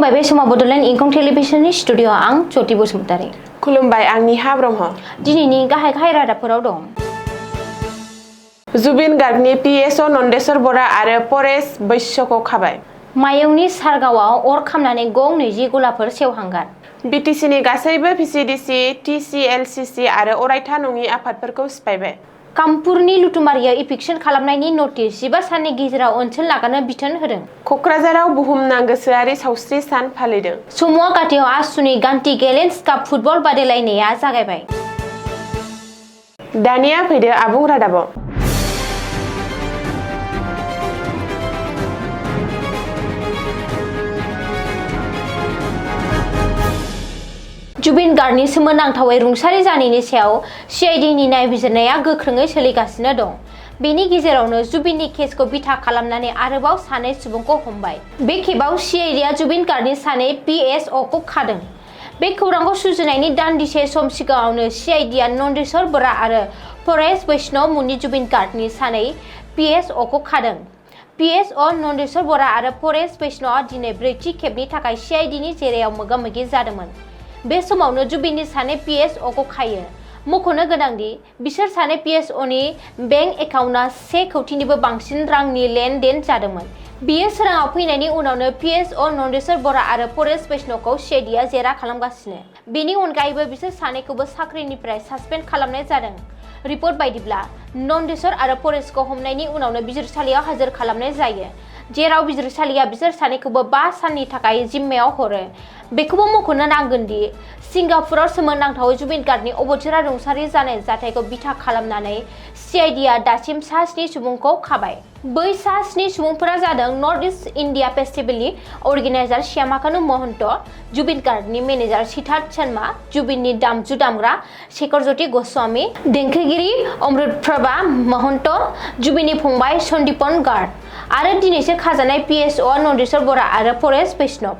खुलुमबाय बे समाव बडोलेण्ड इंखं टेलिभिजननि स्टुडिअ आं ज्योति बसुमतारी। खुलुमबाय आं निहा ब्रह्म। दिनैनि गाहाय रादाबफोराव दं। जुबिन गार्गनि पिएसअ नन्देस्वर बरा आरो परेश बैश्यखौ खाबाय। मायंनि सारगावआव अर खामनानै गं 20 गलाफोर सेवहांगार। बिटिसिनि गासैबो भिसिडिसि, टिसिएलसिसि आरो अरायथा नङि आफादफोरखौ सिफायबाय। कामपुरनि लुथुमारियाव इभिक्सन खालामनायनि नटिस 15 साननि गेजेराव ओनसोल नागारनो बिथोन होदों। कक्राझाराव बुहुमनां गोसोआरि सावस्रि सान फालिदों। समुवागाटियाव आसुनि गान्टी गेलेन्स काप फुटबल बादायलायनाया जागायबाय। दानिया फैदो आबुं रादाबाव। जुबिन गार्गनि सोमोनांथावै रुंसारि जानायनि सायाव सिआइडिनि नायबिजिरनाया गोख्रोङै सोलिगासिनो दं। बेनि गेजेरावनो जुबिननि केसखौ बिथा खालामनानै आरोबाव सानै सुबुंखौ हमबाय। बे खेबाव सिआइडिआ जुबिन गार्गनि सानै पिएसअखौ खादों। बे खौरांखौ सुजुनायनि दान्दिसे सम सिगाङावनो सिआइडिआ नन्देस्वर बरा आरो परेश बैश्य मुंनि जुबिन गार्गनि सानै पिएसअखौ खादों। पिएसअ नन्देस्वर बरा आरो परेश बैश्यआ दिनै ब्रैथि खेबनि थाखाय सिआइडिनि जेरायाव मोगा-मोगि जादोंमोन। बे समावनो जुबिननि सानै पिएसअखौ खायो। मख'नो गोनांदि बिसोर सानै पिएसअनि बेंक एकाउन्टआ 1 कौटिनिबो बांसिन रांनि लेन-देन जादोंमोन। बेयो सोराङाव फैनायनि उनावनो पिएसअ नन्देस्वर बरा आरो परेश बैश्यखौ सिआइडिआ जेरा खालामगासिनो। बेनि अनगायैबो बिसोर सानैखौबो साख्रिनिफ्राय सासपेन्ड खालामनाय जादों। रिपर्ट बायदिब्ला नन्देस्वर आरो परेशखौ हमनायनि उनावनो बिजिरसालियाव हाजिर खालामनाय जायो, जेराव बिजिरसालिया बिसोर सानैखौबो 5 साननि थाखाय जिम्मायाव हरो। बेखौबो मख'नो नांगोन दि सिंगापुराव सोमोनांथावै जुबिन गार्गनि अबथिरा रुंसारि जानाय जाथायखौ बिथा खालामनानै सिआइडिआ दासिम सा 7 सुबुंखौ खाबाय। बै सा 7 सुबुंफोरा जादों नर्थ इस्ट इन्डिया फेस्टिभेलनि अर्गेनाइजार श्यामाकानु महन्त, जुबिन गार्गनि मेनेजार सिद्धार्थ शर्मा, जुबिननि दामजु दामग्रा शेखर गस्वामी, देंखोगिरि अमृतप्रभा महन्त, जुबिननि फंबाय सन्दीपन गार्ग आरो दिनैसो खाजानाय पिएसअ नन्देस्वर बरा आरो परेश बैश्य।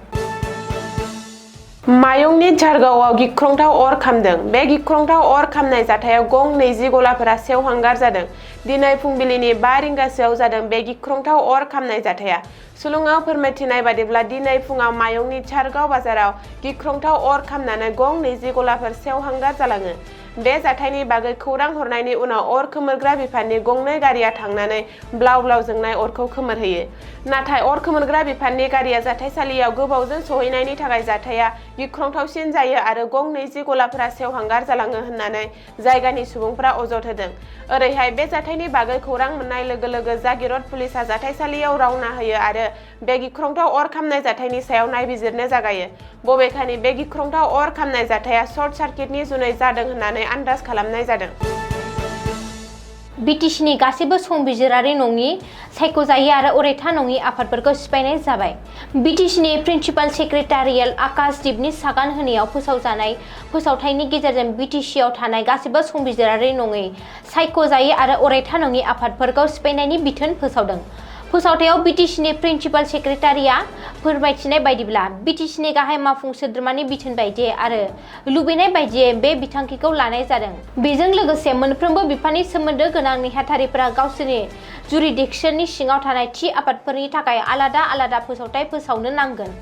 मायंनि झारगावआव गिख्रंथाव अर खामदों। बे गिख्रंथाव अर खामनाय जाथायाव गं 20 गलाफोरा सेवहांगार जादों। दिनै फुंबिलिनि 5 रिंगासोआव जादों बे गिख्रंथाव अर खामनाय जाथाया। सुलुङाव फोरमायथिनाय बादिब्ला दिनै फुङाव मायंनि झारगाव बाजाराव गिख्रंथाव अर खामनानै गं 20 गलाफोर सेवहांगार जालाङो। बे जाथायनि बागै खौरां हरनायनि उनाव अर खोमोरग्रा बिफाननि गंनै गारिया थांनानै ब्लाव ब्लाव जोंनाय अरखौ खोमोरहोयो। नाथाय अर खोमोरग्रा बिफाननि गारिया जाथायसालियाव गोबावजों सहैनायनि थाखाय जाथाया गिख्रंथावसिन जायो आरो गं 20 गलाफोरा सेवहांगार जालाङो होननानै जायगानि सुबुंफोरा अजद होदों। ओरैहाय बे जाथायनि बागै खौरां मोननाय लोगो लोगो जागिरद पुलिसआ जाथायसालियाव रावना होयो आरो बे गिख्रंथाव अर खामनाय जाथायनि सायाव नायबिजिरनो जागायो। बबेखानि बे गिख्रंथाव अर खामनाय जाथाया सर्ट सार्किटनि जुनै जादों होननानै आन्दाज खालामनाय जादों। बिटिसिनि गासैबो संबिजिरारि नङि, सायख'जायि आरो अरायथा नङि आफादफोरखौ सिफायनाय जाबाय। बिटिसिनि प्रिन्सिपाल सेक्रेटारियेल आकाशदीपनि सागान होनायाव फोसावजानाय फोसावथायनि गेजेरजों बिटिसिआव थानाय गासैबो संबिजिरारि नङै, सायख'जायि आरो अरायथा नङि आफादफोरखौ सिफायनायनि बिथोन फोसावदों। फोसावथायाव बिटिसिनि प्रिन्सिपाल सेक्रेटारिया फोरमायथिनाय बायदिब्ला बिटिसिनि गाहाय मावफुं सोद्रोमानि बिथोन बायदियै आरो लुबैनाय बायदियै बे बिथांखिखौ लानाय जादों। बेजों लोगोसे मोनफ्रोमबो बिफाननि सोमोन्दो गोनां नेहाथारिफोरा गावसोरनि जुरिडिक्शननि सिङाव थानाय थि आफादफोरनि थाखाय आलादा आलादा फोसावथाय फोसावनो नांगोन।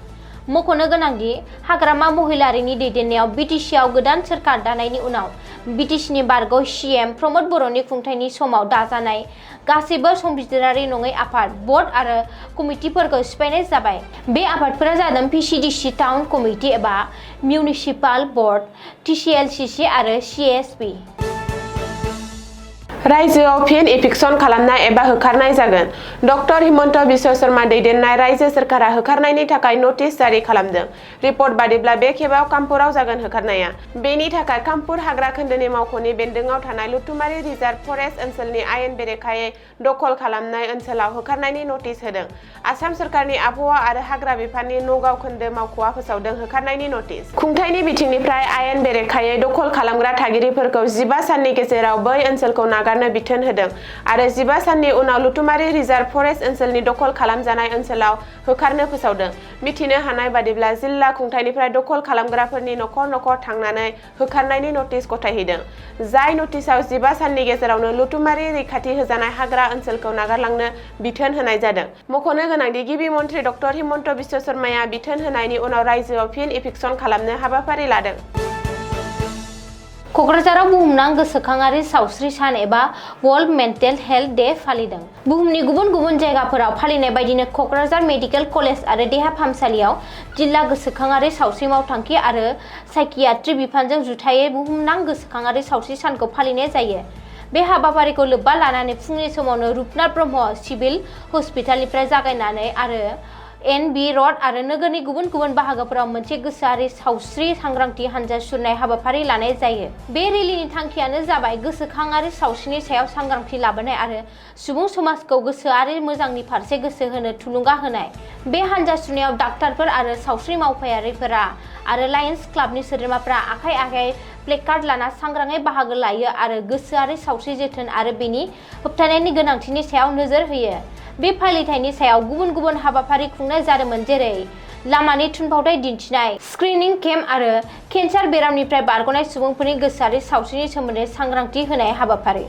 मख'नो गोनांदि हाग्रामा महिलारिनि दैदेननायाव बिटिसिआव गोदान सोरखार दानायनि उनाव बिटिसिनि बारग' सिएम प्रमद बर'नि खुंथायनि समाव दाजानाय गासैबो संबिजिरारि नङै आफाद, बर्ड आरो कमिटिफोरखौ सिफायनाय जाबाय। बे आफादफोरा जादों पिसिडिसि टाउन कमिटि एबा मिउनिसिपाल बर्ड, टिसिएलसिसि आरो सिएसपि। रायजोआव फिन इभिक्सन खालामनाय एबा होखारनाय जागोन। डक्टर हिमन्त बिश्व शर्मा दैदेननाय रायजो सोरखारा होखारनायनि थाखाय नटिस जारि खालामदों। रिपर्ट बादिब्ला बे खेबाव कामपुराव जागोन होखारनाया। बेनि थाखाय कामपुर हाग्रा खोन्दोनि मावख'नि बेन्दोंआव थानाय लुथुमारि रिजार्भ फरेस्ट ओनसोलनि आयेन बेरेखायै दखल खालामनाय ओनसोलाव होखारनायनि नटिस होदों। आसाम सोरखारनि आबहावा आरो हाग्रा बिफाननि नगाव खोन्दो मावख'आ फोसावदों होखारनायनि नटिस। खुंथायनि बिथिंनिफ्राय आयेन बेरेखायै दखल खालामग्रा थागिरिफोरखौ 15 साननि गेजेराव बै ओनसोलखौ नागार नागारनो बिथोन होदों आरो 15 साननि उनाव लुथुमारि रिजार्भ फरेस्ट ओनसोलनि दखल खालामजानाय ओनसोलाव होखारनो फोसावदों। मिथिनो हानाय बादिब्ला जिल्ला खुंथायनिफ्राय दखल खालामग्राफोरनि नखर नखर थांनानै होखारनायनि नटिस गथायहैदों। जाय नटिसआव 15 साननि गेजेरावनो लुथुमारि रैखाथि होजानाय हाग्रा ओनसोलखौ नागारलांनो बिथोन होनाय जादों। मख'नो गोनांदि गिबि मन्त्रि डक्टर हिमन्त बिश्व शर्माया बिथोन होनायनि उनाव रायजोआव फिन इभिक्सन खालामनो हाबाफारि लादों। क'क्राझाराव बुहुमनां गोसोखांआरि सावस्रि सान एबा वर्ल्ड मेन्टेल हेल्थ डे फालिदों। बुहुमनि गुबुन गुबुन जायगाफोराव फालिनाय बायदिनो क'क्राझार मेडिकेल कलेज आरो देहा फाहामसालियाव जिल्ला गोसोखांआरि सावस्रि मावथांखि आरो साइकियाट्रि बिफानजों जुथायै बुहुमनां गोसोखांआरि सावस्रि सानखौ फालिनाय जायो। बे हाबाफारिखौ लोब्बा लानानै फुंनि समावनो रुपनाथ ब्रह्म सिभिल हस्पिटालनिफ्राय जागायनानै आरो NB र'ड आरो नोगोरनि गुबुन गुबुन बाहागोफोराव मोनसे गोसोआरि सावस्रि सांग्रांथि हानजा सुरनाय हाबाफारि लानाय जायो। बे रेलिनि थांखियानो जाबाय गोसोखांआरि सावस्रिनि सायाव सांग्रांथि लाबोनाय आरो सुबुं समाजखौ गोसोआरि मोजांनि फारसे गोसो होनो थुलुंगा होनाय। बे हानजा सुरनायाव डाक्टारफोर आरो सावस्रि मावफारियारिफोरा आरो लायन्स क्लाबनि सोद्रोमाफोरा आखाइ आखाइ प्लेकार्ड लाना सांग्राङै बाहागो लायो आरो गोसोआरि सावस्रि जोथोन आरो बेनि होबथानायनि गोनांथिनि सायाव नोजोर होयो। बे फालिथायनि सायाव गुबुन गुबुन हाबाफारि खुंनाय जादोंमोन, जेरै लामानि थुनफावथाय दिन्थिनाय, स्क्रिनिं केम्प आरो केन्सार बेरामनिफ्राय बारग'नाय सुबुंफोरनि गोसोआरि सावस्रिनि सोमोन्दै सांग्रांथि होनाय हाबाफारि।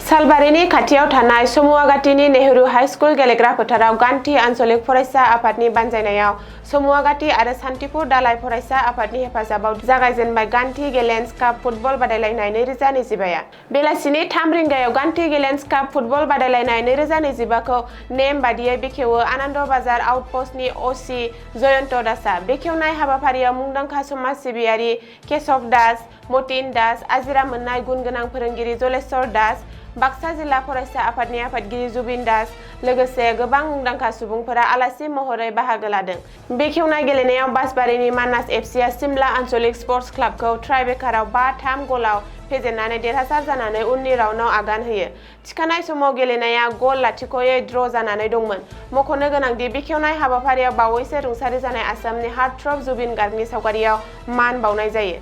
सालबारिनि खाथियाव थानाय समुवागातिनि नेहरू हाइ स्कुल गेलेग्रा फोथाराव गान्धी आन्चलिक फरायसा आफादनि बानजायनायाव समुवागाति आरो सान्तिपुर दालाय फरायसा आफादनि हेफाजाबाव जागायजेनबाय गान्धी गेलेन्स काप फुटबल बादायलायनाय 2025। बेलासिनि 3 रिंगायाव गान्धी गेलेन्स काप फुटबल बादायलायनाय 2025 खौ नेम बादियै बेखेवो आनन्द बाजार आउटपस्टनि असि जयन्त दासआ। बेखेवनाय हाबाफारियाव मुंदांखा समाज सिबियारि केशव दास, मतिन दास, आजिरा मोननाय गुन गोनां फोरोंगिरि जलेश्वर दास, बाक्सा जिल्ला फरायसा आफादनि आफादगिरि जुबिन दास लोगोसे गोबां मुंदांखा सुबुंफोरा आलासि महरै बाहागो लादों। बेखेवनाय गेलेनायाव बासबारिनि मानास एफसिआ सिमला आन्चलिक स्पर्टस क्लाबखौ ट्राइबेकाराव 5-3 गलाव फेजेननानै देरहासार जानानै उननि राउन्डआव आगान होयो। थिखानाय समाव गेलेनाया गल 0-यै ड्र' जानानै दंमोन। मख'नो गोनांदि बेखेवनाय हाबाफारियाव बावैसो रुंसारि जानाय आसामनि हार्टथ्रब जुबिन गार्गनि सावगारियाव मान बावनाय जायो।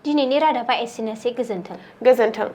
दिनैनि रादाबा एसेनोसै। गोजोन्थों। गोजोन्थों।